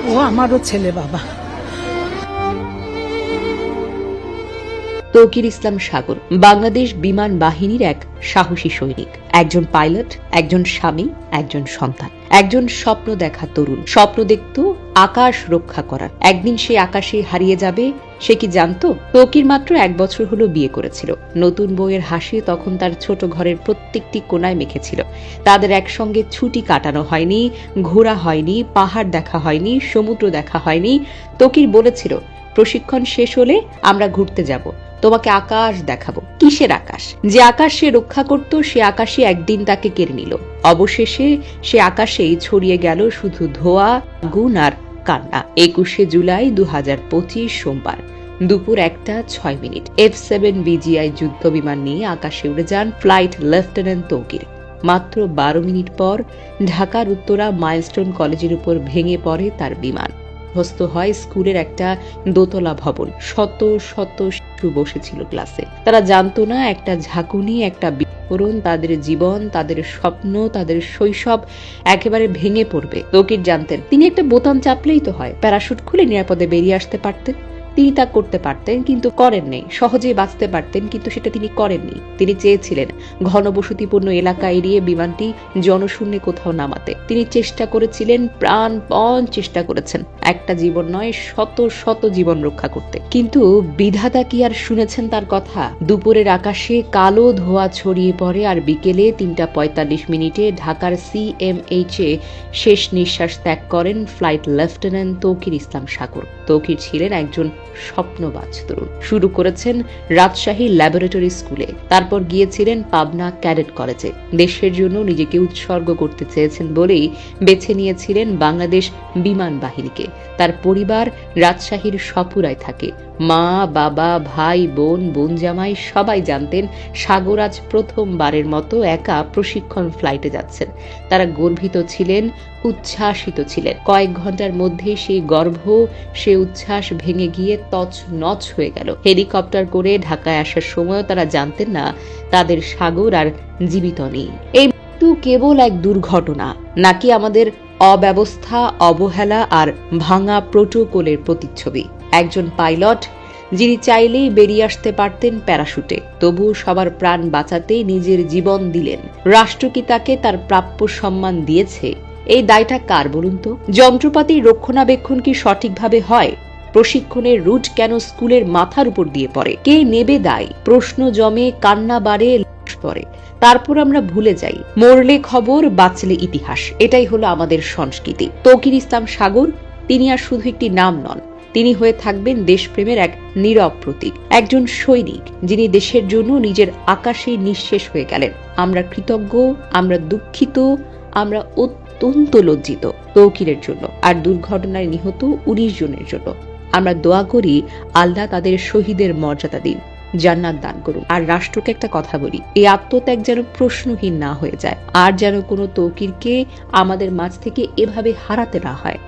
ও আমারও ছেলে বাবা। তৌকির ইসলাম সাগর বাংলাদেশ বিমান বাহিনীর এক সাহসী সৈনিক, একজন পাইলট, একজন স্বামী, একজন সন্তান, একজন স্বপ্ন দেখা তরুণ। স্বপ্ন দেখত আকাশ রক্ষা করার। একদিন সে আকাশে হারিয়ে যাবে, সে কি জানতো? তৌকির মাত্র 1 বছর হলো বিয়ে করেছিল। নতুন বউয়ের হাসি তখন তার ছোট ঘরের প্রত্যেকটি কোনায় মেখেছিল। তাদের একসঙ্গে ছুটি কাটানো হয়নি, ঘোরা হয়নি, পাহাড় দেখা হয়নি, সমুদ্র দেখা হয়নি। তৌকির বলেছিল, প্রশিক্ষণ শেষ হলে আমরা ঘুরতে যাব, তোমাকে আকাশ দেখাবো। কিসের আকাশ? যে আকাশ সে রক্ষা করত, সে আকাশে একদিন তাকে কেড়ে নিল। অবশেষে সে আকাশেই ছড়িয়ে গেল শুধু ধোঁয়া, আগুন আর কান্না। 21শে জুলাই 2025 সোমবার দুপুর 1:06 F-7 BGI যুদ্ধ বিমান নিয়ে আকাশে উড়ে যান ফ্লাইট লেফটেন্যান্ট তৌকির। মাত্র 12 মিনিট পর ঢাকার উত্তরা মাইলস্টোন কলেজের উপর ভেঙে পড়ে তার বিমান। ধ্বস্ত হয় স্কুলের একটা দোতলা ভবন। শত শত শিশু বসেছিল ক্লাসে। তারা জানতো না একটা ঝাঁকুনি, একটা বিস্ফোরণ, তাদের জীবন, তাদের স্বপ্ন, তাদের শৈশব একেবারে ভেঙে পড়বে। তৌকির জানতেন, তিনি একটা বোতাম চাপলেই তো হয়, প্যারাশুট খুলে নিরাপদে বেরিয়ে আসতে পারতেন। তিনি তা করতে পারতেন, কিন্তু করেননি। সহজেই বাঁচতে পারতেন, কিন্তু সেটা তিনি করেননি। তিনি চেয়েছিলেন ঘনবসতিপূর্ণ এলাকা এড়িয়ে বিমানটি জনশূন্যে কোথাও নামাতে। তিনি চেষ্টা করেছিলেন, প্রাণপণ চেষ্টা করেছেন, একটা জীবন নয়, শত শত জীবন রক্ষা করতে। কিন্তু বিধাতা কি আর শুনেছেন তার কথা? দুপুরের আকাশে কালো ধোঁয়া ছড়িয়ে পড়ে, আর বিকেলে 3:45 ঢাকার CMH এ শেষ নিঃশ্বাস ত্যাগ করেন ফ্লাইট লেফটেন্যান্ট তৌকির ইসলাম সাগর। তৌকির ছিলেন একজন স্বপ্নবাজ তরুণ। শুরু করেছেন রাজশাহী ল্যাবরেটরি স্কুলে, তারপর গিয়েছিলেন পাবনা ক্যাডেট কলেজে। দেশের জন্য নিজেকে উৎসর্গ করতে চেয়েছেন বলেই বেছে নিয়েছিলেন বাংলাদেশ বিমান বাহিনীকে। তার পরিবার রাজশাহীর সপুরায় থাকে। মা, বাবা, ভাই, বোন, জামাই সবাই জানতেন সাগর আজ প্রথমবারের মতো একা প্রশিক্ষণ ফ্লাইটে যাচ্ছেন। তারা গর্বিত ছিলেন, উচ্ছ্বাসিত ছিলেন। কয়েক ঘন্টার মধ্যে সেই গর্ব, সে উচ্ছ্বাস ভেঙে গিয়ে তছনছ হয়ে গেল। হেলিকপ্টার করে ঢাকায় আসার সময় তারা জানতেন না তাদের সাগর আর জীবিত নেই। এই মৃত্যু কেবল এক দুর্ঘটনা, নাকি আমাদের অব্যবস্থা, অবহেলা আর ভাঙা প্রোটোকলের প্রতিচ্ছবি। একজন পাইলট যিনি চাইলেই বেরিয়ে আসতে পারতেন প্যারাশুটে, তবু সবার প্রাণ বাঁচাতে নিজের জীবন দিলেন। রাষ্ট্র কি তাকে তার প্রাপ্য সম্মান দিয়েছে? এই দায়টা কার বলুন তো? যন্ত্রপাতির রক্ষণাবেক্ষণ কি সঠিকভাবে হয়? প্রশিক্ষণের রুট কেন স্কুলের মাথার উপর দিয়ে পড়ে? কে নেবে দায়? প্রশ্ন জমে, কান্না বাড়ে, লাশ পড়ে। তারপর আমরা ভুলে যাই। মরলে খবর, বাঁচলে ইতিহাস। এটাই হলো আমাদের সংস্কৃতি। তৌকির ইসলাম সাগর, তিনি আর শুধু একটি নাম নন, তিনি হয়ে থাকবেন দেশপ্রেমের এক নীরব প্রতীক। একজন সৈনিক যিনি দেশের জন্য নিজের আকাশেই নিঃশেষ হয়ে গেলেন। আমরা কৃতজ্ঞ, আমরা দুঃখিত, আমরা অত্যন্ত লজ্জিত তৌকিরের জন্য আর দুর্ঘটনায় নিহত 19 জনের জন্য। আমরা দোয়া করি আল্লাহ তাদের শহীদের মর্যাদা দিন, জান্নাত দান করুন। আর রাষ্ট্রকে একটা কথা বলি, এই আত্মত্যাগ যেন প্রশ্নহীন না হয়ে যায়, আর যেন কোনো তৌকিরকে আমাদের মাঝ থেকে এভাবে হারাতে না হয়।